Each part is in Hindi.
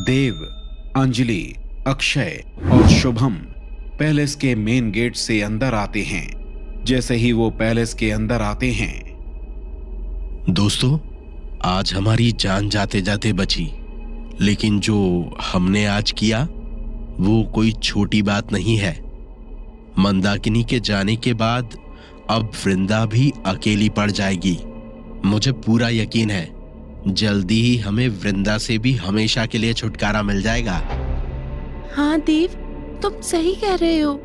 देव, अंजलि, अक्षय और शुभम पैलेस के मेन गेट से अंदर आते हैं। जैसे ही वो पैलेस के अंदर आते हैं, दोस्तों, आज हमारी जान जाते जाते बची, लेकिन जो हमने आज किया वो कोई छोटी बात नहीं है। मंदाकिनी के जाने के बाद अब वृंदा भी अकेली पड़ जाएगी। मुझे पूरा यकीन है जल्दी ही हमें वृंदा से भी हमेशा के लिए छुटकारा मिल जाएगा। हाँ देव, तुम सही कह रहे हो,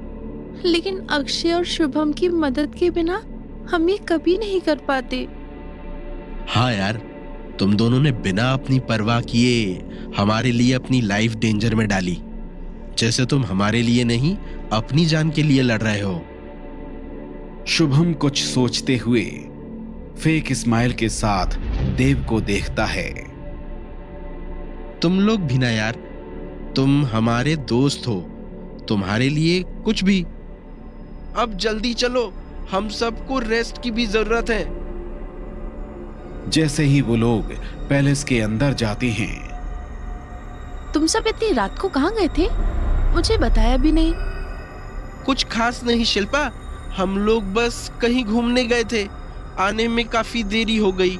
लेकिन अक्षय और शुभम की मदद के बिना हम ये कभी नहीं कर पाते। हाँ यार, तुम दोनों ने बिना अपनी परवाह किए हमारे लिए अपनी लाइफ डेंजर में डाली, जैसे तुम हमारे लिए नहीं अपनी जान के लिए लड़ रहे हो। शुभम कुछ सोचते हुए फेक स्माइल के साथ देव को देखता है। तुम लोग भी ना यार, तुम हमारे दोस्त हो, तुम्हारे लिए कुछ भी। अब जल्दी चलो, हम सबको रेस्ट की भी जरूरत है। जैसे ही वो लोग पैलेस के अंदर जाते हैं, तुम सब इतनी रात को कहाँ गए थे? मुझे बताया भी नहीं। कुछ खास नहीं शिल्पा, हम लोग बस कहीं घूमने गए थे, आने में काफी देरी हो गई।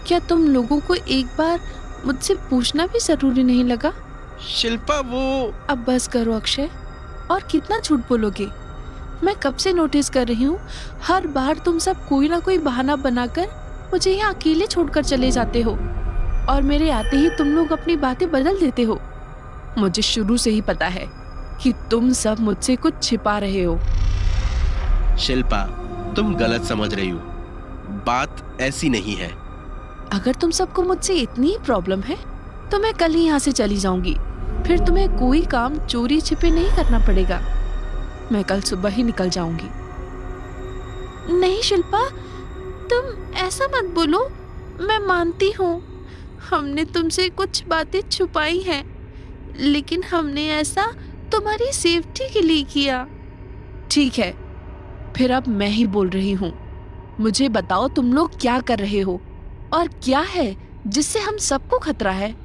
क्या तुम लोगों को एक बार मुझसे पूछना भी जरूरी नहीं लगा? शिल्पा वो अब बस करो अक्षय, और कितना झूठ बोलोगे? मैं कब से नोटिस कर रही हूँ, हर बार तुम सब कोई ना कोई बहाना बनाकर मुझे यहाँ अकेले छोड़कर चले जाते हो, और मेरे आते ही तुम लोग अपनी बातें बदल देते हो। मुझे शुरू से ही पता है कि तुम सब मुझसे कुछ छिपा रहे हो। शिल्पा, तुम गलत समझ रही हो, बात ऐसी नहीं है। अगर तुम सबको मुझसे इतनी प्रॉब्लम है तो मैं कल ही यहाँ से चली जाऊंगी, फिर तुम्हें कोई काम चोरी छिपे नहीं करना पड़ेगा। मैं कल सुबह ही निकल जाऊंगी। नहीं शिल्पा, तुम ऐसा मत बोलो। मैं मानती हूँ हमने तुमसे कुछ बातें छुपाई हैं, लेकिन हमने ऐसा तुम्हारी सेफ्टी के लिए किया। ठीक है, फिर अब मैं ही बोल रही हूँ। मुझे बताओ तुम लोग क्या कर रहे हो, और क्या है जिससे हम सबको खतरा है?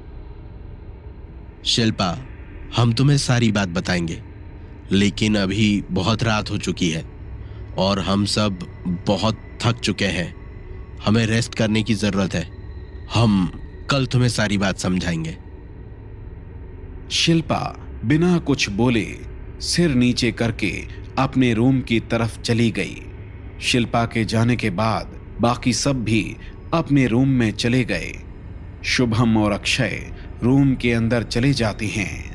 शिल्पा, हम तुम्हें सारी बात बताएंगे, लेकिन अभी बहुत रात हो चुकी है और हम सब बहुत थक चुके हैं। हमें रेस्ट करने की जरूरत है। हम कल तुम्हें सारी बात समझाएंगे। शिल्पा बिना कुछ बोले सिर नीचे करके अपने रूम की तरफ चली गई। शिल्पा के जाने के बाद बाकी सब भी अपने रूम में चले गए। शुभम और अक्षय रूम के अंदर चले जाते हैं।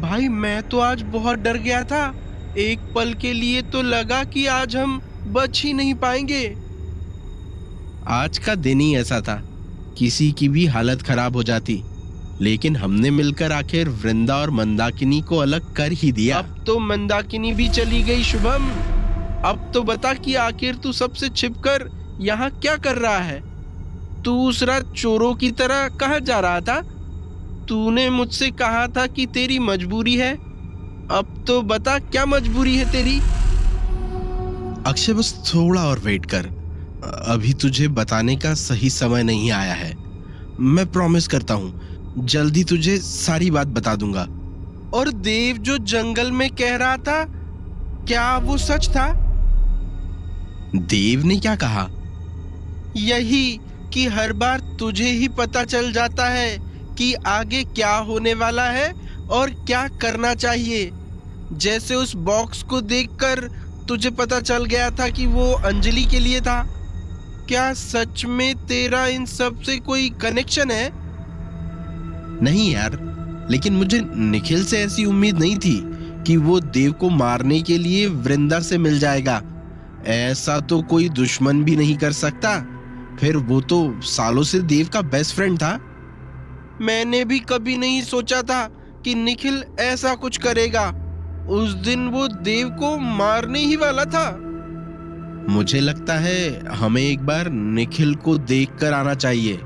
भाई, मैं तो आज बहुत डर गया था। एक पल के लिए तो लगा कि आज हम बच ही नहीं पाएंगे। आज का दिन ही ऐसा था, किसी की भी हालत खराब हो जाती, लेकिन हमने मिलकर आखिर वृंदा और मंदाकिनी को अलग कर ही दिया। अब तो मंदाकिनी भी चली गई। शुभम, अब तो बता कि आखिर तू सबसे छिपकर यहाँ क्या कर रहा है? तू उस रात चोरों की तरह कहाँ जा रहा था? तूने मुझसे कहा था कि तेरी मजबूरी है। अब तो बता, क्या मजबूरी है तेरी? अक्षय, बस थोड़ा और वेट कर, अभी तुझे बताने का सही समय नहीं आया है। मैं प्रॉमिस करता हूँ जल्दी तुझे सारी बात बता दूंगा। और देव जो जंगल में कह रहा था, क्या वो सच था? देव ने क्या कहा? यही कि हर बार तुझे ही पता चल जाता है कि आगे क्या होने वाला है और क्या करना चाहिए। जैसे उस बॉक्स को देखकर तुझे पता चल गया था कि वो अंजलि के लिए था। क्या सच में तेरा इन सब से कोई कनेक्शन है? नहीं यार, लेकिन मुझे निखिल से ऐसी उम्मीद नहीं थी कि वो देव को मारने के लिए वृंदा से मिल जाएगा। ऐसा तो कोई दुश्मन भी नहीं कर सकता। फिर वो तो सालों से देव का बेस्ट फ्रेंड था। मैंने भी कभी नहीं सोचा था कि निखिल ऐसा कुछ करेगा। उस दिन वो देव को मारने ही वाला था। मुझे लगता है हमें एक बार निखिल को देखकर आना चाहिए।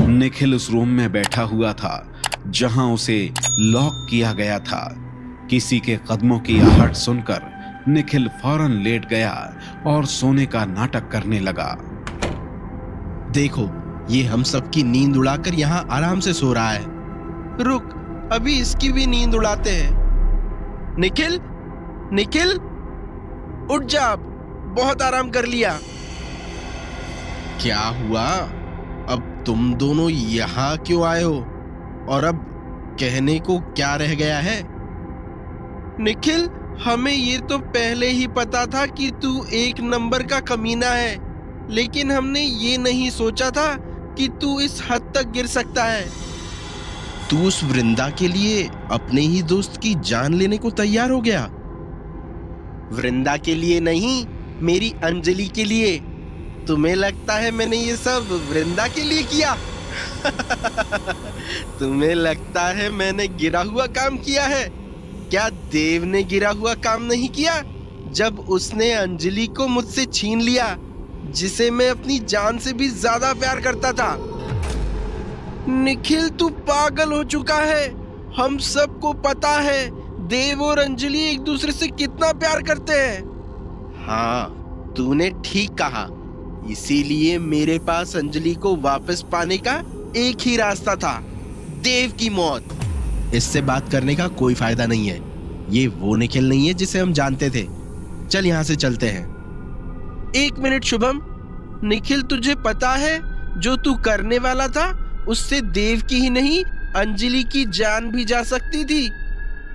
निखिल उस रूम में बैठा हुआ था जहां उसे लॉक किया गया था। किसी के कदमों की आहट सुनकर निखिल फौरन लेट गया और सोने का नाटक करने लगा। देखो, ये हम सबकी नींद उड़ाकर यहाँ आराम से सो रहा है। रुक, अभी इसकी भी नींद उड़ाते हैं। निखिल, निखिल, उठ जा, अब बहुत आराम कर लिया। क्या हुआ? अब तुम दोनों यहाँ क्यों आए हो? और अब कहने को क्या रह गया है? निखिल, हमें ये तो पहले ही पता था कि तू एक नंबर का कमीना है, लेकिन हमने ये नहीं सोचा था कि तू इस हद तक गिर सकता है। तू उस वृंदा के लिए अपने ही दोस्त की जान लेने को तैयार हो गया। वृंदा के लिए नहीं, मेरी अंजलि के लिए। तुम्हें लगता है मैंने ये सब वृंदा के लिए किया? तुम्हें लगता है मैंने गिरा हुआ काम किया है? क्या देव ने गिरा हुआ काम नहीं किया जब उसने अंजलि को मुझसे छीन लिया, जिसे मैं अपनी जान से भी ज्यादा प्यार करता था? निखिल, तू पागल हो चुका है। हम सबको पता है देव और अंजलि एक दूसरे से कितना प्यार करते हैं। हाँ, तूने ठीक कहा। इसीलिए मेरे पास अंजलि को वापस पाने का एक ही रास्ता था, देव की मौत। इससे बात करने का कोई फायदा नहीं है। ये वो निखिल नहीं है जिसे हम जानते थे। चल यहाँ से चलते हैं। एक मिनट शुभम, निखिल, तुझे पता है जो तू करने वाला था उससे देव की ही नहीं अंजलि की जान भी जा सकती थी।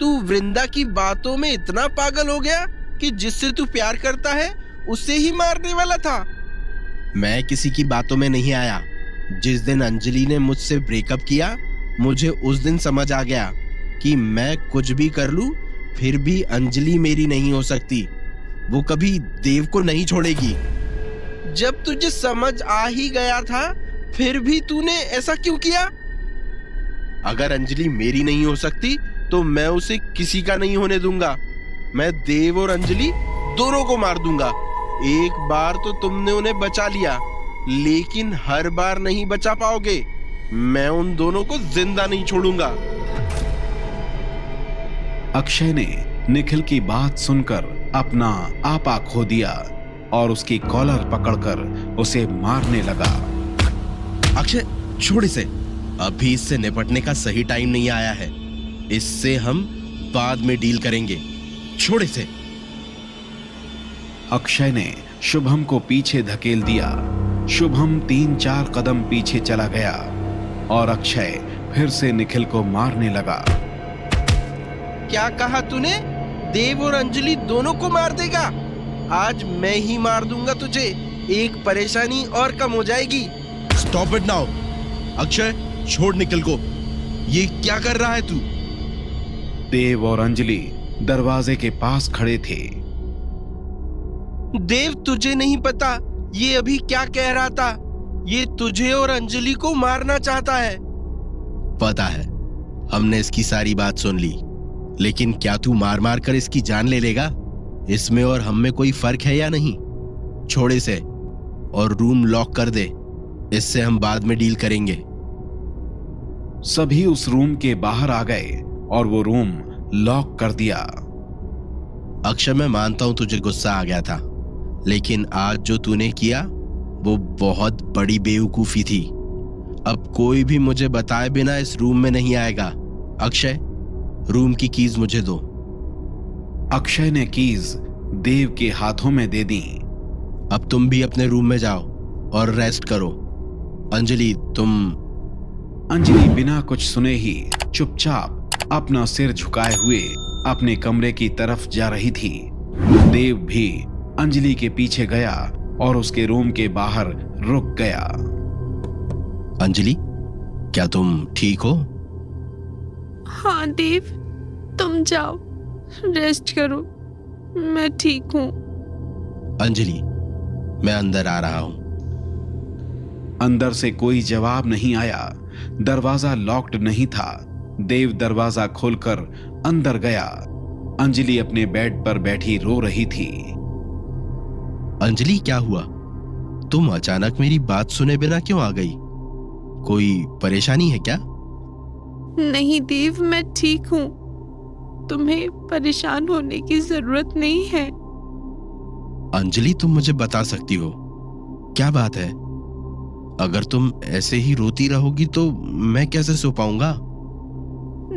तू वृंदा की बातों में इतना पागल हो गया कि जिससे तू प्यार करता है उसे ही मारने वाला था। मैं किसी की बातों में नहीं आया। जिस दिन अंजलि ने मुझसे ब्रेकअप किया, मुझे उस दिन समझ आ गया कि मैं कुछ भी कर लूं फिर भी अंजलि मेरी नहीं हो सकती। वो कभी देव को नहीं छोड़ेगी। जब तुझे समझ आ ही गया था, फिर भी तूने ऐसा क्यों किया? अगर अंजलि मेरी नहीं हो सकती तो मैं उसे किसी का नहीं होने दूंगा। मैं देव और अंजलि दोनों को मार दूंगा। एक बार तो तुमने उन्हें बचा लिया, लेकिन हर बार नहीं बचा पाओगे। मैं उन दोनों को जिंदा नहीं छोड़ूंगा। अक्षय ने निखिल की बात सुनकर अपना आपा खो दिया और उसकी कॉलर पकड़कर उसे मारने लगा। अक्षय, छोड़ इसे। अभी इससे निपटने का सही टाइम नहीं आया है। इससे हम बाद में डील करेंगे। छोड़ इसे। अक्षय ने शुभम को पीछे धकेल दिया। शुभम 3-4 कदम पीछे चला गया और अक्षय फिर से निखिल को मारने लगा। क्या कहा तूने? देव और अंजलि दोनों को मार देगा? आज मैं ही मार दूंगा तुझे। एक परेशानी और कम हो जाएगी। Stop it now. अक्षय, छोड़ निखिल को। ये क्या कर रहा है तू? देव और अंजलि दरवाजे के पास खड़े थे। देव, तुझे नहीं पता ये अभी क्या कह रहा था? ये तुझे और अंजलि को मारना चाहता है। पता है, हमने इसकी सारी बात सुन ली, लेकिन क्या तू मार मार कर इसकी जान ले लेगा? इसमें और हम में कोई फर्क है या नहीं? छोड़ इसे और रूम लॉक कर दे। इससे हम बाद में डील करेंगे। सभी उस रूम के बाहर आ गए और वो रूम लॉक कर दिया। अक्षय, मैं मानता हूं तुझे गुस्सा आ गया था, लेकिन आज जो तूने किया वो बहुत बड़ी बेवकूफी थी। अब कोई भी मुझे बताए बिना इस रूम में नहीं आएगा। अक्षय, रूम की कीज मुझे दो। अक्षय ने कीज देव के हाथों में दे दी। अब तुम भी अपने रूम में जाओ और रेस्ट करो। अंजलि, तुम। अंजलि बिना कुछ सुने ही चुपचाप अपना सिर झुकाए हुए अपने कमरे की तरफ जा रही थी। देव भी अंजलि के पीछे गया और उसके रूम के बाहर रुक गया। अंजलि, क्या तुम ठीक हो? हाँ देव, तुम जाओ, रेस्ट करो, मैं ठीक हूँ। अंजलि, मैं अंदर आ रहा हूं। अंदर से कोई जवाब नहीं आया। दरवाजा लॉक्ड नहीं था। देव दरवाजा खोलकर अंदर गया। अंजलि अपने बेड पर बैठी रो रही थी। अंजलि, क्या हुआ? तुम अचानक मेरी बात सुने बिना क्यों आ गई? कोई परेशानी है क्या? नहीं देव, मैं ठीक हूँ। तुम्हें परेशान होने की जरूरत नहीं है। अंजलि, तुम मुझे बता सकती हो क्या बात है? अगर तुम ऐसे ही रोती रहोगी तो मैं कैसे सो पाऊंगा?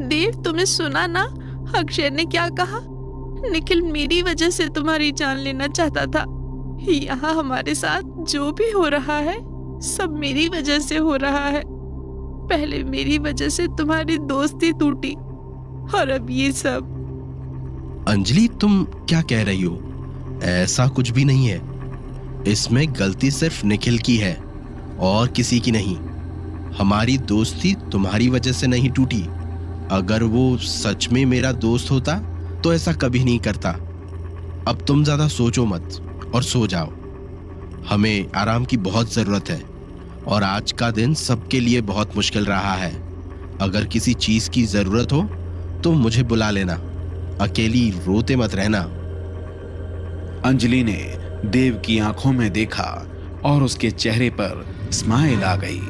देव, तुम्हें सुना ना अक्षय ने क्या कहा? निखिल मेरी वजह से तुम्हारी जान लेना चाहता था। यहाँ हमारे साथ जो भी हो रहा है सब मेरी वजह से हो रहा है। पहले मेरी वजह से तुम्हारी दोस्ती टूटी और अब ये सब। अंजलि, तुम क्या कह रही हो? ऐसा कुछ भी नहीं है। इसमें गलती सिर्फ निखिल की है और किसी की नहीं। हमारी दोस्ती तुम्हारी वजह से नहीं टूटी। अगर वो सच में मेरा दोस्त होता तो ऐसा कभी नहीं करता। अब तुम ज्यादा सोचो मत और सो जाओ। हमें आराम की बहुत जरूरत है और आज का दिन सबके लिए बहुत मुश्किल रहा है। अगर किसी चीज की जरूरत हो तो मुझे बुला लेना। अकेली रोते मत रहना। अंजलि ने देव की आंखों में देखा और उसके चेहरे पर स्माइल आ गई।